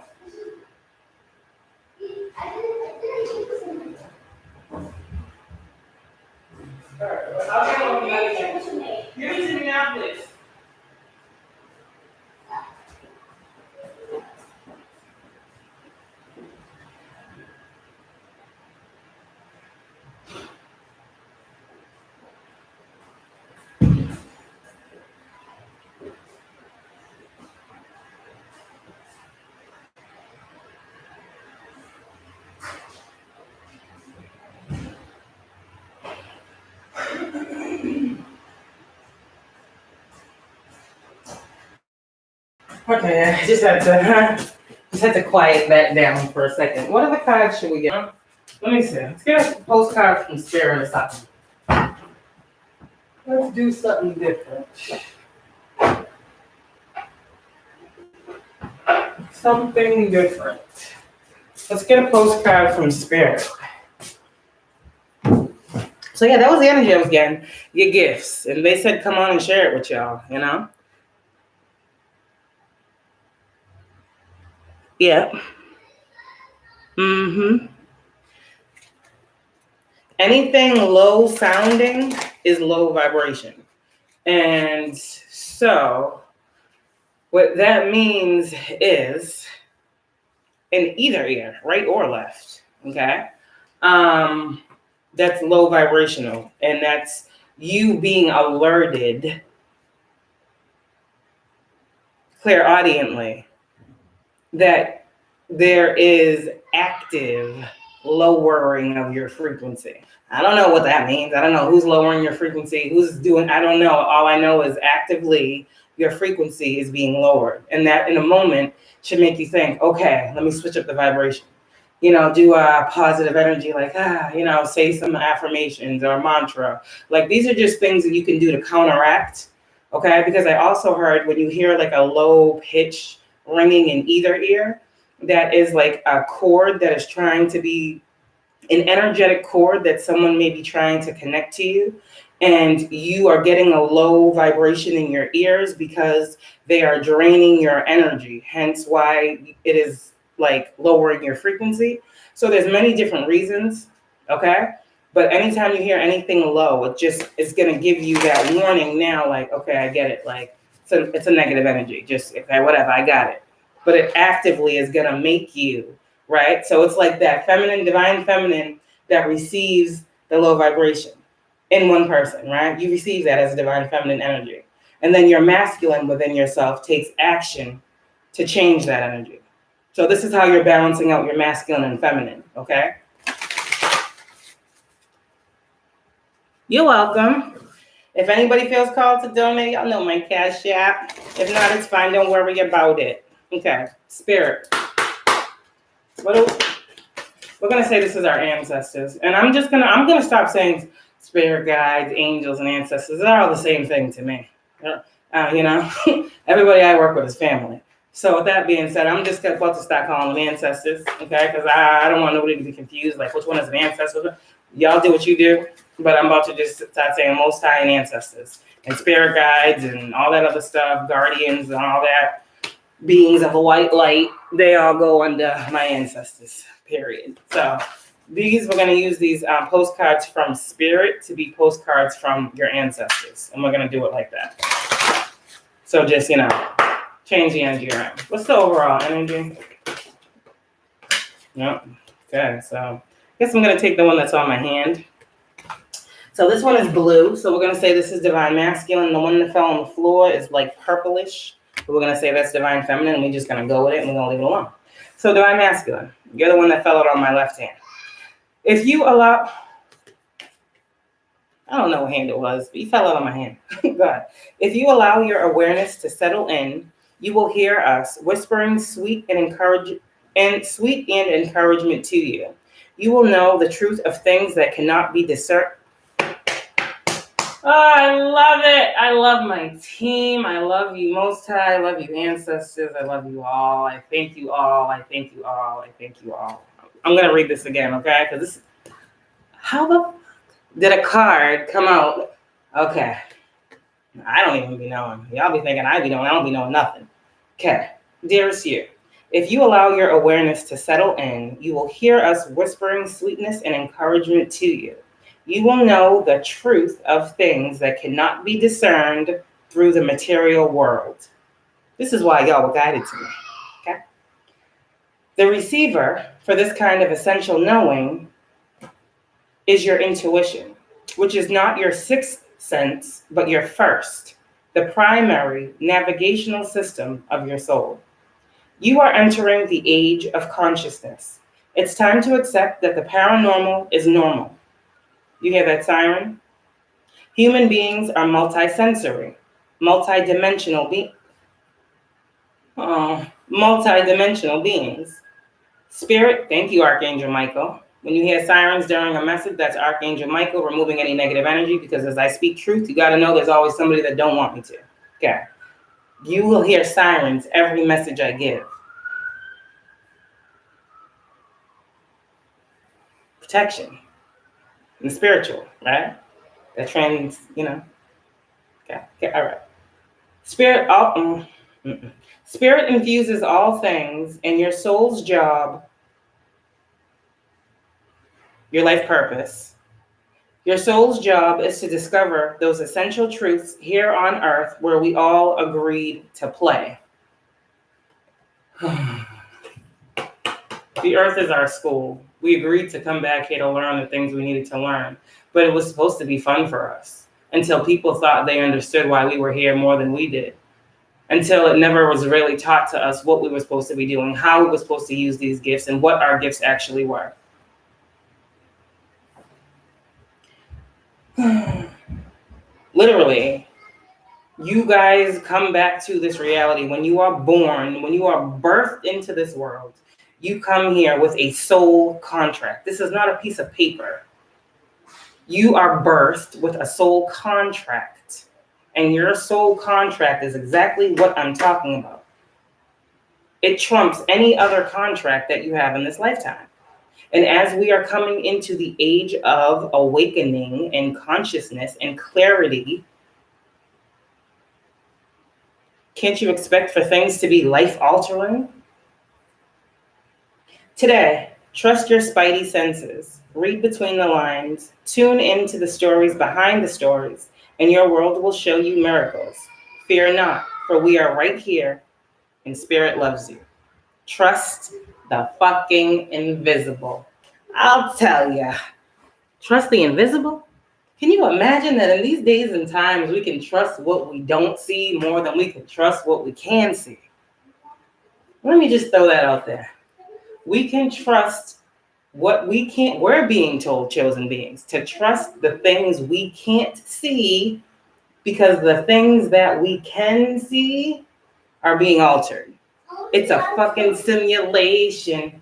Okay, I just had to quiet that down for a second. What other cards should we get? Let me see. Let's get a postcard from Spirit or something. Let's do something different. Something different. Let's get a postcard from Spirit. So yeah, that was the energy I was getting. Your gifts. And they said come on and share it with y'all, you know? Yeah. Mm-hmm. Anything low sounding is low vibration. And so what that means is in either ear, right or left, okay? That's low vibrational, and that's you being alerted clairaudiently that there is active lowering of your frequency. I don't know what that means. I don't know who's lowering your frequency, who's doing, I don't know. All I know is actively your frequency is being lowered. And that in a moment should make you think, okay, let me switch up the vibration. You know, do a positive energy, like, you know, say some affirmations or a mantra. Like these are just things that you can do to counteract, okay? Because I also heard when you hear like a low pitch ringing in either ear, that is like a cord that is trying to be an energetic cord that someone may be trying to connect to you, and you are getting a low vibration in your ears because they are draining your energy, hence why it is like lowering your frequency. So there's many different reasons, okay? But anytime you hear anything low, it just is going to give you that warning now, like, okay, I get it. Like, so it's a negative energy. Just, okay, whatever, I got it. But it actively is going to make you, right? So it's like that feminine, divine feminine that receives the low vibration in one person, right? You receive that as a divine feminine energy. And then your masculine within yourself takes action to change that energy. So this is how you're balancing out your masculine and feminine, okay? You're welcome. If anybody feels called to donate, y'all know my Cashapp. If not, it's fine. Don't worry about it. Okay, Spirit. We're gonna say this is our ancestors, and I'm gonna stop saying spirit guides, angels, and ancestors. They're all the same thing to me. You know, everybody I work with is family. So with that being said, I'm just about to start calling them ancestors, okay? Because I don't want nobody to be confused, like which one is an ancestor. Y'all do what you do, but I'm about to just start saying Most High and ancestors, and spirit guides, and all that other stuff, guardians, and all that. Beings of the white light, they all go under my ancestors, period. So we're going to use these postcards from Spirit to be postcards from your ancestors. And we're going to do it like that. So just, you know, change the energy around. What's the overall energy? Yep. Okay, so I guess I'm going to take the one that's on my hand. So this one is blue. So we're going to say this is divine masculine. The one that fell on the floor is like purplish. But we're going to say that's divine feminine, and we're just going to go with it, and we're going to leave it alone. So divine masculine, you're the one that fell out on my left hand. If you allow, I don't know what hand it was, but you fell out on my hand. Go ahead. If you allow your awareness to settle in, you will hear us whispering sweet and encouragement to you. You will know the truth of things that cannot be discerned. Oh, I love it. I love my team. I love you, Most High. I love you, ancestors. I love you all. I thank you all. I thank you all. I thank you all. I'm going to read this again, okay? Because this, how the fuck did a card come out? Okay. I don't even be knowing. Y'all be thinking I be knowing. I don't be knowing nothing. Okay. Dearest you, if you allow your awareness to settle in, you will hear us whispering sweetness and encouragement to you. You will know the truth of things that cannot be discerned through the material world. This is why y'all were guided to me, okay? The receiver for this kind of essential knowing is your intuition, which is not your sixth sense, but your first, the primary navigational system of your soul. You are entering the age of consciousness. It's time to accept that the paranormal is normal. You hear that siren? Human beings are multisensory, multidimensional beings. multi-dimensional beings. Spirit, thank you, Archangel Michael. When you hear sirens during a message, that's Archangel Michael removing any negative energy, because as I speak truth, you got to know there's always somebody that don't want me to. Okay. You will hear sirens every message I give. Protection and spiritual, right? That trends, Okay, all right. Spirit infuses all things, and your soul's job, your life purpose. Your soul's job is to discover those essential truths here on earth where we all agreed to play. The earth is our school. We agreed to come back here to learn the things we needed to learn, but it was supposed to be fun for us until people thought they understood why we were here more than we did. Until it never was really taught to us what we were supposed to be doing, how we were supposed to use these gifts, and what our gifts actually were. Literally, you guys come back to this reality when you are born, when you are birthed into this world. You come here with a soul contract. This is not a piece of paper. You are birthed with a soul contract. And your soul contract is exactly what I'm talking about. It trumps any other contract that you have in this lifetime. And as we are coming into the age of awakening and consciousness and clarity, can't you expect for things to be life-altering? Today, trust your spidey senses, read between the lines, tune into the stories behind the stories, and your world will show you miracles. Fear not, for we are right here, and Spirit loves you. Trust the fucking invisible. I'll tell ya. Trust the invisible? Can you imagine that in these days and times, we can trust what we don't see more than we can trust what we can see? Let me just throw that out there. We can trust what we can't. We're being told, chosen beings, to trust the things we can't see, because the things that we can see are being altered. It's a fucking simulation.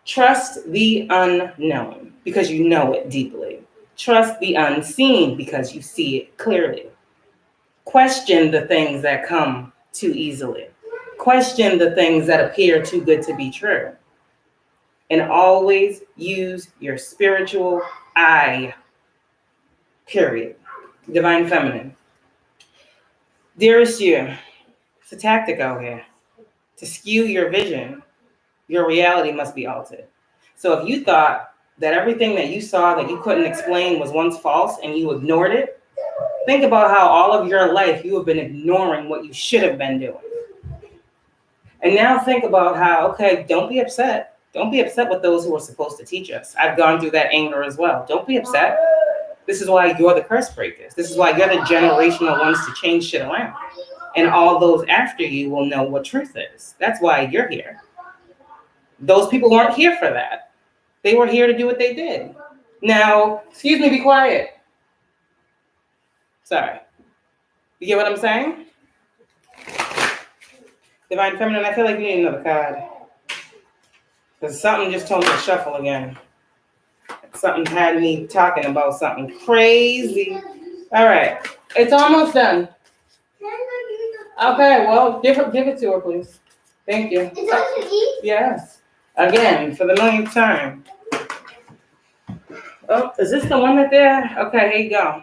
Trust the unknown because you know it deeply. Trust the unseen because you see it clearly. Question the things that come too easily. Question the things that appear too good to be true. And always use your spiritual eye. Period. Divine Feminine. Dearest you, it's a tactic out here. To skew your vision, your reality must be altered. So if you thought that everything that you saw that you couldn't explain was once false and you ignored it, think about how all of your life you have been ignoring what you should have been doing. And now think about how, okay, don't be upset. Don't be upset with those who are supposed to teach us. I've gone through that anger as well. Don't be upset. This is why you're the curse breakers. This is why you're the generational ones to change shit around. And all those after you will know what truth is. That's why you're here. Those people weren't here for that. They were here to do what they did. Now, excuse me, be quiet. Sorry. You get what I'm saying? Divine Feminine, I feel like you need another card. Because something just told me to shuffle again. Something had me talking about something crazy. All right. It's almost done. Okay, well, give it to her, please. Thank you. It's on to eat? Yes. Again, for the millionth time. Oh, is this the one that there? Okay, here you go.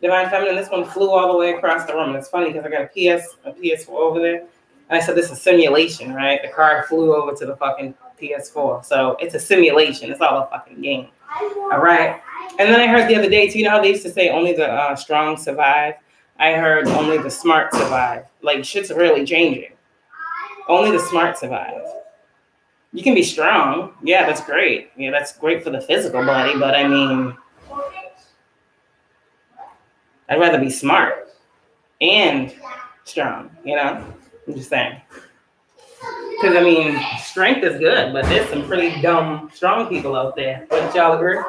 Divine Feminine, this one flew all the way across the room. And it's funny because I got a PS4 over there. And I said, this is a simulation, right? The card flew over to the fucking PS4. So it's a simulation. It's all a fucking game. All right. And then I heard the other day, too, you know how they used to say only the strong survive? I heard only the smart survive. Like, shit's really changing. Only the smart survive. You can be strong. Yeah, that's great. Yeah, that's great for the physical body. But I mean, I'd rather be smart and strong, you know? I'm just saying. Because, I mean, strength is good, but there's some pretty dumb, strong people out there. Wouldn't y'all agree?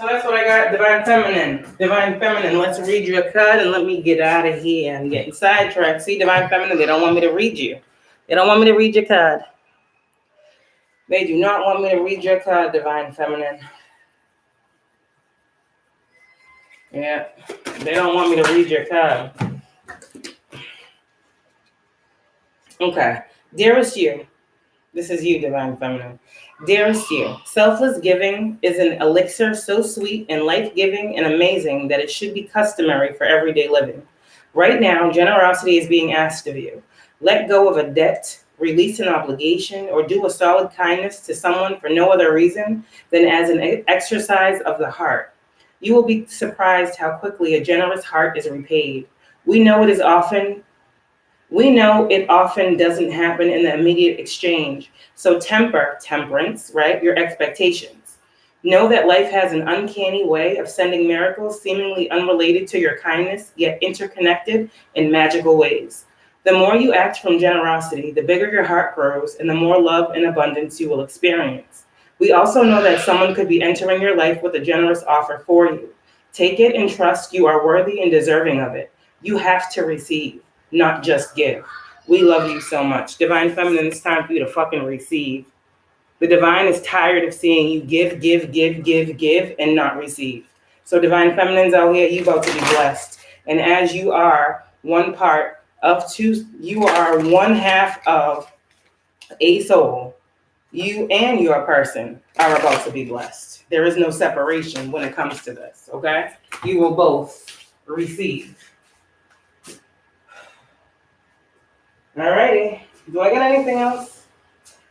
So that's what I got, Divine Feminine. Divine Feminine, let's read your card and let me get out of here. I'm getting sidetracked. See, Divine Feminine, they don't want me to read you. They don't want me to read your card. They do not want me to read your card, Divine Feminine. Yeah, they don't want me to read your card. Okay, dearest you. This is you, Divine Feminine. Dearest you, selfless giving is an elixir so sweet and life-giving and amazing that it should be customary for everyday living. Right now, generosity is being asked of you. Let go of a debt, release an obligation, or do a solid kindness to someone for no other reason than as an exercise of the heart. You will be surprised how quickly a generous heart is repaid. We know it often doesn't happen in the immediate exchange. So temperance, right? Your expectations. Know that life has an uncanny way of sending miracles seemingly unrelated to your kindness, yet interconnected in magical ways. The more you act from generosity, the bigger your heart grows and the more love and abundance you will experience. We also know that someone could be entering your life with a generous offer for you. Take it and trust you are worthy and deserving of it. You have to receive, not just give. We love you so much. Divine Feminine, it's time for you to fucking receive. The divine is tired of seeing you give, and not receive. So Divine Feminine's out here, you about to be blessed. And as you are one part of two, you are one half of a soul. You and your person are about to be blessed. There is no separation when it comes to this, okay? You will both receive. Alrighty. Do I get anything else?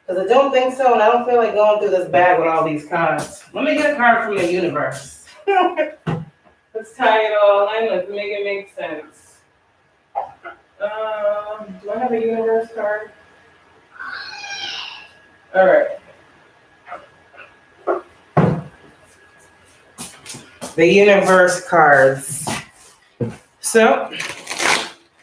Because I don't think so, and I don't feel like going through this bag with all these cards. Let me get a card from the universe. Let's tie it all in. Let's make it make sense. Do I have a universe card? All right. The universe cards. So,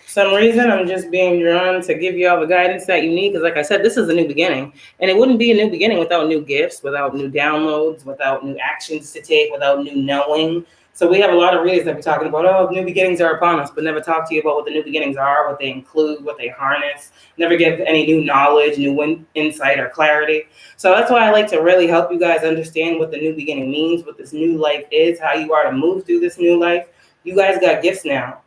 some reason I'm just being drawn to give you all the guidance that you need, because like I said, this is a new beginning, and it wouldn't be a new beginning without new gifts, without new downloads, without new actions to take, without new knowing. So we have a lot of readers that be talking about, oh, new beginnings are upon us, but never talk to you about what the new beginnings are, what they include, what they harness, never give any new knowledge, new insight or clarity. So that's why I like to really help you guys understand what the new beginning means, what this new life is, how you are to move through this new life. You guys got gifts now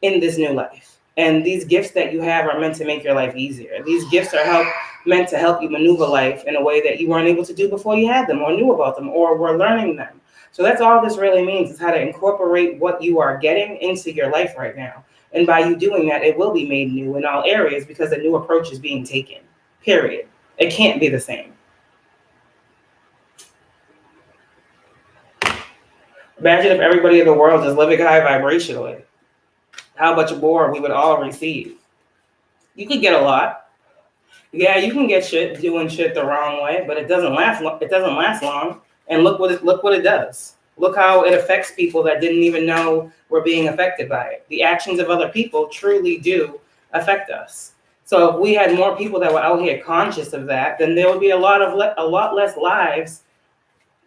in this new life. And these gifts that you have are meant to make your life easier. These gifts are meant to help you maneuver life in a way that you weren't able to do before you had them or knew about them or were learning them. So that's all this really means, is how to incorporate what you are getting into your life right now. And by you doing that, it will be made new in all areas because a new approach is being taken, period. It can't be the same. Imagine if everybody in the world is living high vibrationally. How much more we would all receive. You could get a lot. Yeah, you can get shit doing shit the wrong way, but it doesn't last. It doesn't last long. And look what it does. Look how it affects people that didn't even know were being affected by it. The actions of other people truly do affect us. So if we had more people that were out here conscious of that, then there would be a lot less lives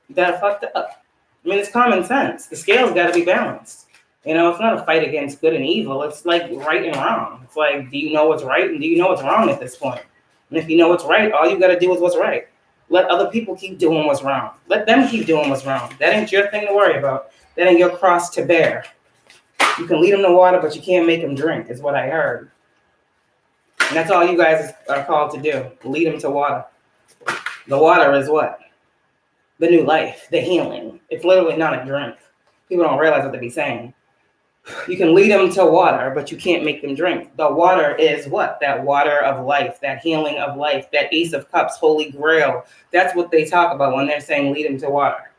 that are fucked up. I mean, it's common sense. The scale's got to be balanced. You know, it's not a fight against good and evil. It's like right and wrong. It's like, do you know what's right and do you know what's wrong at this point? And if you know what's right, all you got to do is what's right. Let other people keep doing what's wrong. Let them keep doing what's wrong. That ain't your thing to worry about. That ain't your cross to bear. You can lead them to water, but you can't make them drink, is what I heard. And that's all you guys are called to do. Lead them to water. The water is what? The new life, the healing. It's literally not a drink. People don't realize what they be saying. You can lead them to water, but you can't make them drink. The water is what? That water of life, that healing of life, that Ace of Cups, Holy Grail. That's what they talk about when they're saying lead them to water.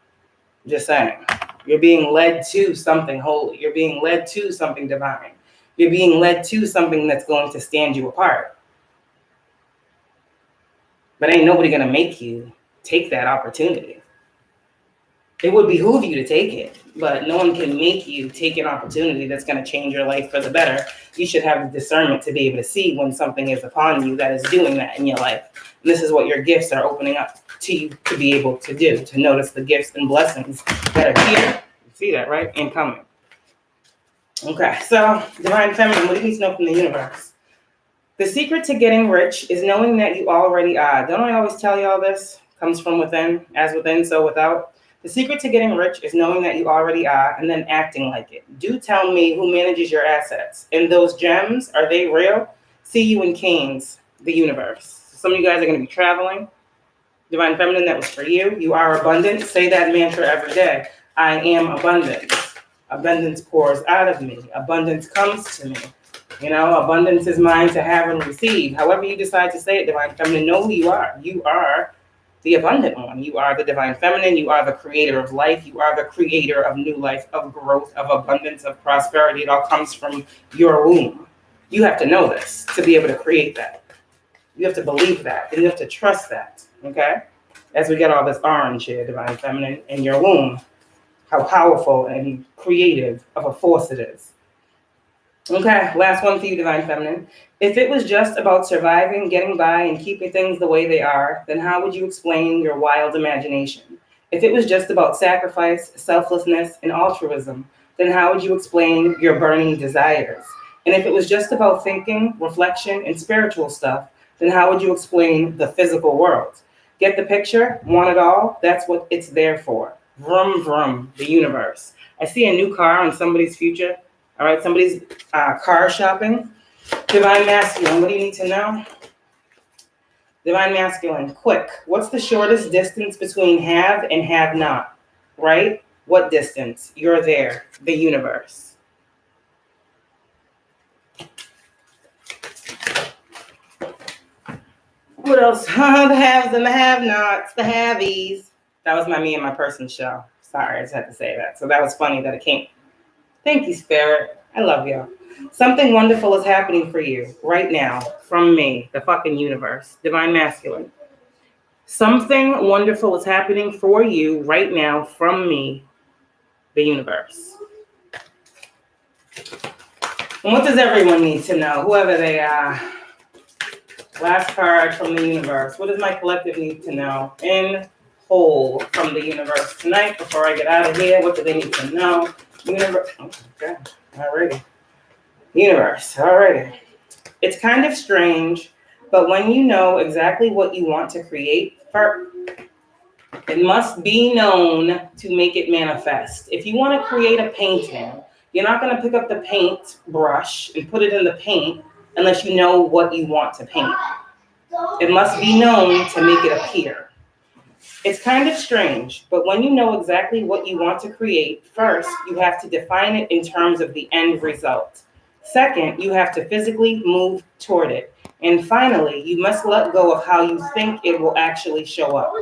Just saying. You're being led to something holy. You're being led to something divine. You're being led to something that's going to stand you apart. But ain't nobody going to make you take that opportunity. it would behoove you to take it, but no one can make you take an opportunity that's going to change your life for the better. You should have the discernment to be able to see when something is upon you that is doing that in your life. And this is what your gifts are opening up to you to be able to do, to notice the gifts and blessings that are here. You see that, right? And coming. Okay, so Divine Feminine, what do you need to know from the universe? The secret to getting rich is knowing that you already are. Don't I always tell you all this? Comes from within, as within, so without. The secret to getting rich is knowing that you already are and then acting like it. Do tell me who manages your assets. And those gems, are they real? See you in Canes, the universe. Some of you guys are going to be traveling. Divine Feminine, that was for you. You are abundant. Say that mantra every day. I am abundant. Abundance pours out of me. Abundance comes to me. You know, abundance is mine to have and receive. However you decide to say it, Divine Feminine, know who you are. You are the abundant one. You are the Divine Feminine. You are the creator of life. You are the creator of new life, of growth, of abundance, of prosperity. It all comes from your womb. You have to know this to be able to create that. You have to believe that, and you have to trust that, okay? As we get all this orange here, Divine Feminine, in your womb, how powerful and creative of a force it is. Okay, last one for you, Divine Feminine. If it was just about surviving, getting by, and keeping things the way they are, then how would you explain your wild imagination? If it was just about sacrifice, selflessness, and altruism, then how would you explain your burning desires? And if it was just about thinking, reflection, and spiritual stuff, then how would you explain the physical world? Get the picture? Want it all? That's what it's there for. Vroom, vroom, the universe. I see a new car in somebody's future. All right, somebody's car shopping. Divine Masculine, what do you need to know? Divine Masculine, quick. What's the shortest distance between have and have not? Right? What distance? You're there, the universe. What else? The haves and the have-nots, the havies. That was my Me and My Person show. Sorry, I just had to say that. So that was funny that it came. Thank you, Spirit. I love y'all. Something wonderful is happening for you right now from me, the fucking universe. Divine Masculine. Something wonderful is happening for you right now from me, the universe. And what does everyone need to know, whoever they are? Last card from the universe. What does my collective need to know? In whole from the universe tonight. Before I get out of here, what do they need to know? Universe. Oh, okay. Alrighty. Universe. Alrighty. It's kind of strange, but when you know exactly what you want to create, it must be known to make it manifest. If you want to create a painting, you're not going to pick up the paint brush and put it in the paint unless you know what you want to paint. It must be known to make it appear. It's kind of strange, but when you know exactly what you want to create, first, you have to define it in terms of the end result. Second, you have to physically move toward it. And finally, you must let go of how you think it will actually show up.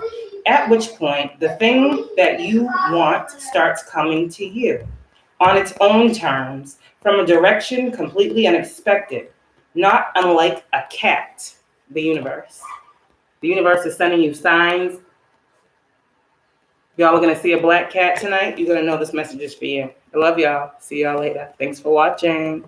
At which point, the thing that you want starts coming to you on its own terms, from a direction completely unexpected, not unlike a cat, the universe. The universe is sending you signs. Y'all are going to see a black cat tonight. You're going to know this message is for you. I love y'all. See y'all later. Thanks for watching.